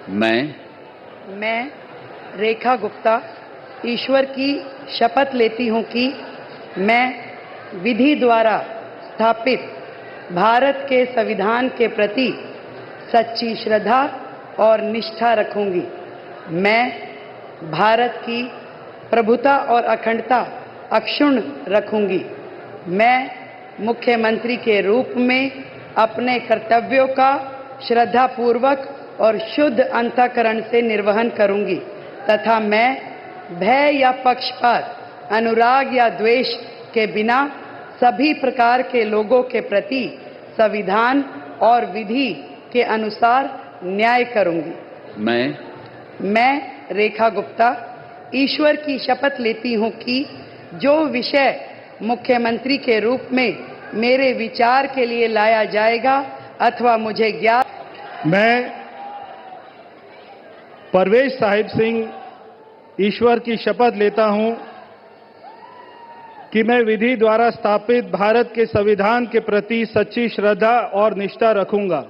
मैं रेखा गुप्ता ईश्वर की शपथ लेती हूँ कि मैं विधि द्वारा स्थापित भारत के संविधान के प्रति सच्ची श्रद्धा और निष्ठा रखूंगी। मैं भारत की प्रभुता और अखंडता अक्षुण्ण रखूंगी। मैं मुख्यमंत्री के रूप में अपने कर्तव्यों का श्रद्धापूर्वक और शुद्ध अंतःकरण से निर्वहन करूंगी तथा मैं भय या पक्षपात, अनुराग या द्वेष के बिना सभी प्रकार के लोगों के प्रति संविधान और विधि के अनुसार न्याय करूंगी। मैं रेखा गुप्ता ईश्वर की शपथ लेती हूं कि जो विषय मुख्यमंत्री के रूप में मेरे विचार के लिए लाया जाएगा अथवा मुझे ज्ञात। मैं परवेज साहिब सिंह ईश्वर की शपथ लेता हूं कि मैं विधि द्वारा स्थापित भारत के संविधान के प्रति सच्ची श्रद्धा और निष्ठा रखूंगा।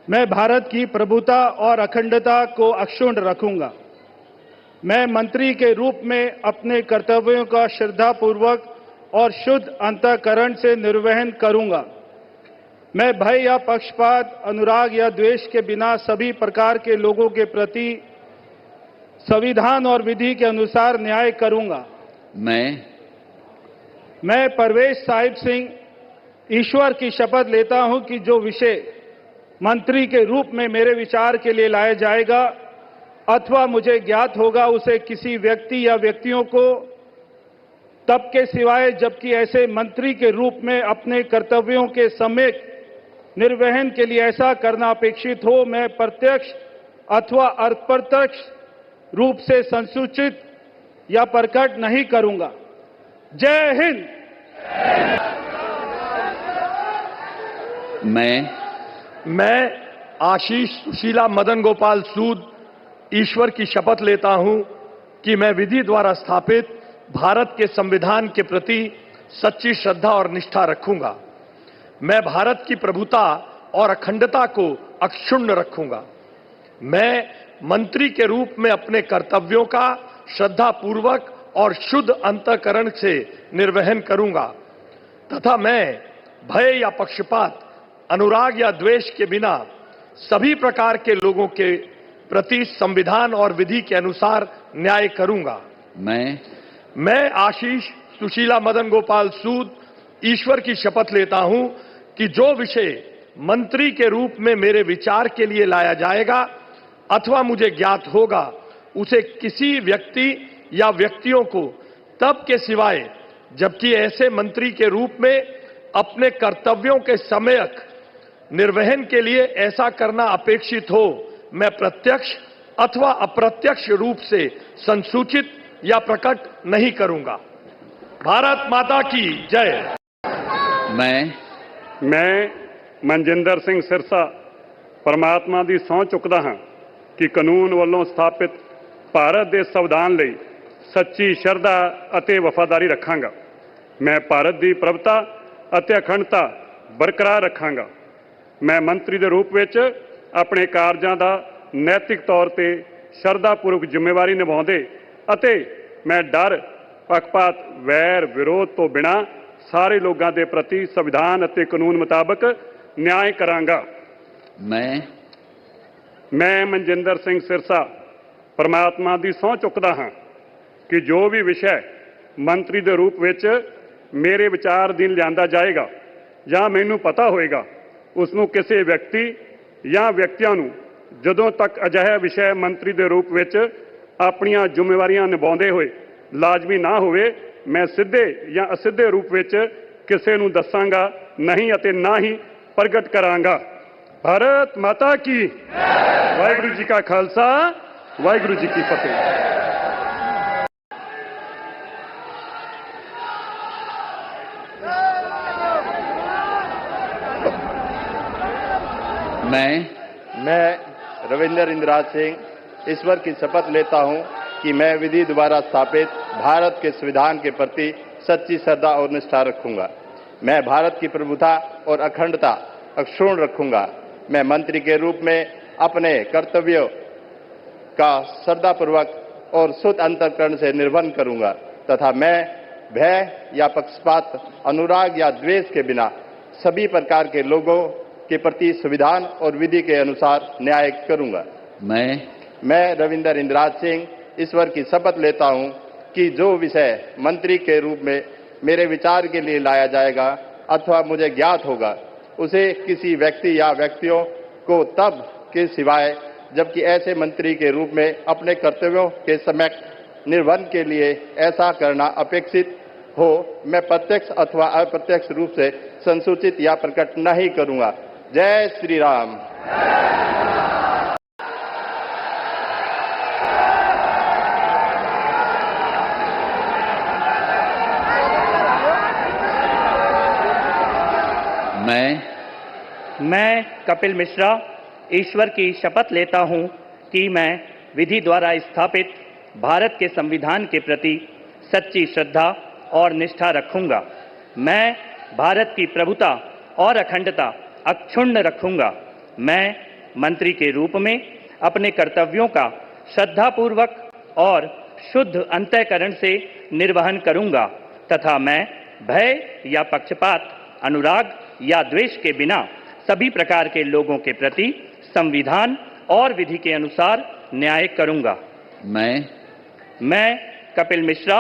मैं भारत की प्रभुता और अखंडता को अक्षुण्ण रखूंगा। मैं मंत्री के रूप में अपने कर्तव्यों का श्रद्धापूर्वक और शुद्ध अंतःकरण से निर्वहन करूंगा। मैं भय या पक्षपात, अनुराग या द्वेष के बिना सभी प्रकार के लोगों के प्रति संविधान और विधि के अनुसार न्याय करूंगा। मैं परवेज साहिब सिंह ईश्वर की शपथ लेता हूं कि जो विषय मंत्री के रूप में मेरे विचार के लिए लाया जाएगा अथवा मुझे ज्ञात होगा उसे किसी व्यक्ति या व्यक्तियों को तब के सिवाय जबकि ऐसे मंत्री के रूप में अपने कर्तव्यों के सम्यक निर्वहन के लिए ऐसा करना अपेक्षित हो, मैं प्रत्यक्ष अथवा अप्रत्यक्ष रूप से संसूचित या प्रकट नहीं करूंगा। जय हिंद। मैं आशीष सुशीला मदन गोपाल सूद ईश्वर की शपथ लेता हूं कि मैं विधि द्वारा स्थापित भारत के संविधान के प्रति सच्ची श्रद्धा और निष्ठा रखूंगा। मैं भारत की प्रभुता और अखंडता को अक्षुण्ण रखूंगा। मैं मंत्री के रूप में अपने कर्तव्यों का श्रद्धापूर्वक और शुद्ध अंतःकरण से निर्वहन करूंगा तथा मैं भय या पक्षपात, अनुराग या द्वेष के बिना सभी प्रकार के लोगों के प्रति संविधान और विधि के अनुसार न्याय करूंगा। मैं आशीष सुशीला मदन गोपाल सूद ईश्वर की शपथ लेता हूं कि जो विषय मंत्री के रूप में मेरे विचार के लिए लाया जाएगा अथवा मुझे ज्ञात होगा उसे किसी व्यक्ति या व्यक्तियों को तब के सिवाय जबकि ऐसे मंत्री के रूप में अपने कर्तव्यों के सम्यक निर्वहन के लिए ऐसा करना अपेक्षित हो, मैं प्रत्यक्ष अथवा अप्रत्यक्ष रूप से संसूचित या प्रकट नहीं करूंगा। भारत माता की जय। मैं मनजिंदर सिंह सिरसा परमात्मा ਦੀ ਸਹੁੰ ਚੁੱਕਦਾ ਹਾਂ ਕਿ ਕਾਨੂੰਨ ਵੱਲੋਂ ਸਥਾਪਿਤ ਭਾਰਤ ਦੇ ਸੰਵਿਧਾਨ ਲਈ ਸੱਚੀ ਸ਼ਰਧਾ ਅਤੇ ਵਫਾਦਾਰੀ ਰੱਖਾਂਗਾ। ਮੈਂ ਭਾਰਤ ਦੀ ਪ੍ਰਭੁਤਾ ਅਤੇ ਅਖੰਡਤਾ ਬਰਕਰਾਰ ਰੱਖਾਂਗਾ। ਮੈਂ ਮੰਤਰੀ ਦੇ ਰੂਪ ਵਿੱਚ ਆਪਣੇ ਕਾਰਜਾਂ ਦਾ ਨੈਤਿਕ ਤੌਰ ਤੇ ਸ਼ਰਧਾਪੂਰਵਕ ਜ਼ਿੰਮੇਵਾਰੀ ਨਿਭਾਉਂਦੇ ਅਤੇ ਮੈਂ ਡਰ, ਪੱਖਪਾਤ, ਵੈਰ, ਵਿਰੋਧ ਤੋਂ ਬਿਨਾਂ ਸਾਰੇ ਲੋਕਾਂ ਦੇ ਪ੍ਰਤੀ ਸੰਵਿਧਾਨ ਅਤੇ ਕਾਨੂੰਨ ਮੁਤਾਬਕ ਨਿਆਂ ਕਰਾਂਗਾ। ਮੈਂ ਮਨਜਿੰਦਰ ਸਿੰਘ ਸਿਰਸਾ ਪਰਮਾਤਮਾ ਦੀ ਸਹੁੰ ਚੁੱਕਦਾ ਹਾਂ ਕਿ ਜੋ ਵੀ ਵਿਸ਼ਾ ਮੰਤਰੀ ਦੇ ਰੂਪ ਵਿੱਚ ਮੇਰੇ ਵਿਚਾਰ ਅਧੀਨ ਲਿਆਂਦਾ ਜਾਏਗਾ ਜਾਂ ਮੈਨੂੰ ਪਤਾ ਹੋਏਗਾ ਉਸ ਨੂੰ ਕਿਸੇ ਵਿਅਕਤੀ ਜਾਂ ਵਿਅਕਤੀਆਂ ਨੂੰ ਜਦੋਂ ਤੱਕ ਅਜਿਹਾ ਵਿਸ਼ਾ ਮੰਤਰੀ ਦੇ ਰੂਪ ਵਿੱਚ ਆਪਣੀਆਂ ਜ਼ਿੰਮੇਵਾਰੀਆਂ ਨਿਭਾਉਂਦੇ ਹੋਏ ਲਾਜ਼ਮੀ ਨਾ ਹੋਵੇ ਮੈਂ ਸਿੱਧੇ ਜਾਂ ਅਸਿੱਧੇ ਰੂਪ ਵਿੱਚ ਕਿਸੇ ਨੂੰ ਦੱਸਾਂਗਾ ਨਹੀਂ ਅਤੇ ਨਾ ਹੀ ਪ੍ਰਗਟ ਕਰਾਂਗਾ। ਭਾਰਤ ਮਾਤਾ ਕੀ ਵਾਹਿਗੁਰੂ ਜੀ ਕਾ ਖਾਲਸਾ ਵਾਹਿਗੁਰੂ ਜੀ ਕੀ ਫਤਿਹ। मैं रविंदर इंद्राज सिंह ईश्वर की शपथ लेता हूं कि मैं विधि द्वारा स्थापित भारत के संविधान के प्रति सच्ची श्रद्धा और निष्ठा रखूंगा। मैं भारत की प्रभुता और अखंडता अक्षुण्ण रखूंगा। मैं मंत्री के रूप में अपने कर्तव्यों का श्रद्धापूर्वक और शुद्ध अंतःकरण से निर्वहन करूंगा तथा मैं भय या पक्षपात, अनुराग या द्वेष के बिना सभी प्रकार के लोगों के प्रति संविधान और विधि के अनुसार न्याय करूंगा। मैं रविंदर इंद्राज सिंह ईश्वर की शपथ लेता हूं कि जो विषय मंत्री के रूप में मेरे विचार के लिए लाया जाएगा अथवा मुझे ज्ञात होगा, उसे किसी व्यक्ति या व्यक्तियों को तब के सिवाय जबकि ऐसे मंत्री के रूप में अपने कर्तव्यों के सम्यक निर्वहन के लिए ऐसा करना अपेक्षित हो, मैं प्रत्यक्ष अथवा अप्रत्यक्ष रूप से संसूचित या प्रकट नहीं करूंगा। जय श्री राम। मैं कपिल मिश्रा ईश्वर की शपथ लेता हूं कि मैं विधि द्वारा स्थापित भारत के संविधान के प्रति सच्ची श्रद्धा और निष्ठा रखूंगा। मैं भारत की प्रभुता और अखंडता अक्षुण्ण रखूंगा। मैं मंत्री के रूप में अपने कर्तव्यों का श्रद्धापूर्वक और शुद्ध अंतःकरण से निर्वहन करूंगा तथा मैं भय या पक्षपात, अनुराग या द्वेष के बिना सभी प्रकार के लोगों के प्रति संविधान और विधि के अनुसार न्याय करूंगा। मैं कपिल मिश्रा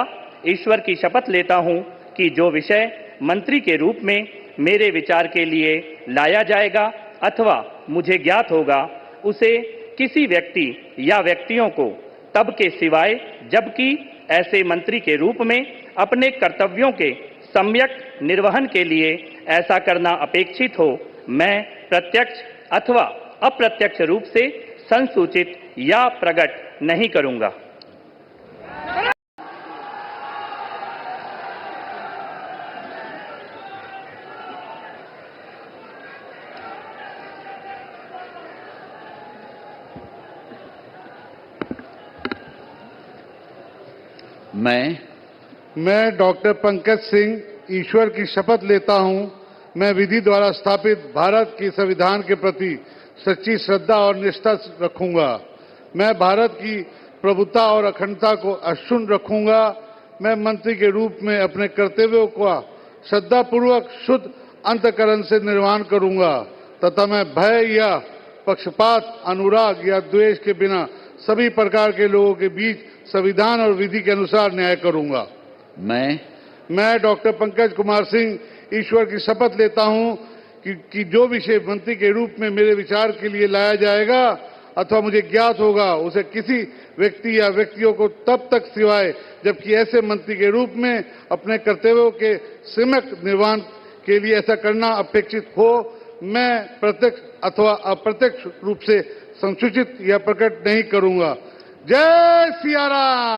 ईश्वर की शपथ लेता हूं कि जो विषय मंत्री के रूप में मेरे विचार के लिए लाया जाएगा अथवा मुझे ज्ञात होगा, उसे किसी व्यक्ति या व्यक्तियों को तब के सिवाय जबकि ऐसे मंत्री के रूप में अपने कर्तव्यों के सम्यक निर्वहन के लिए ऐसा करना अपेक्षित हो, मैं प्रत्यक्ष अथवा अप्रत्यक्ष रूप से संसूचित या प्रकट नहीं करूंगा। मैं डॉक्टर पंकज सिंह ईश्वर की शपथ लेता हूं, मैं विधि द्वारा स्थापित भारत के संविधान के प्रति सच्ची श्रद्धा और निष्ठा रखूंगा। मैं भारत की प्रभुता और अखंडता को अक्षुण्ण रखूंगा। मैं मंत्री के रूप में अपने कर्तव्यों का श्रद्धापूर्वक शुद्ध अंतःकरण से निर्वहन करूंगा तथा मैं भय या पक्षपात, अनुराग या द्वेष के बिना सभी प्रकार के लोगों के बीच संविधान और विधि के अनुसार न्याय करूंगा। मैं डॉक्टर पंकज कुमार सिंह ईश्वर की शपथ लेता हूं कि जो विषय मंत्री के रूप में मेरे विचार के लिए लाया जाएगा अथवा मुझे ज्ञात होगा, उसे किसी व्यक्ति या व्यक्तियों को तब तक सिवाय जबकि ऐसे मंत्री के रूप में अपने कर्तव्यों के सम्यक निर्वहन के लिए ऐसा करना अपेक्षित हो, मैं प्रत्यक्ष अथवा अप्रत्यक्ष रूप से संसूचित या प्रकट नहीं करूंगा। जय सिया राम।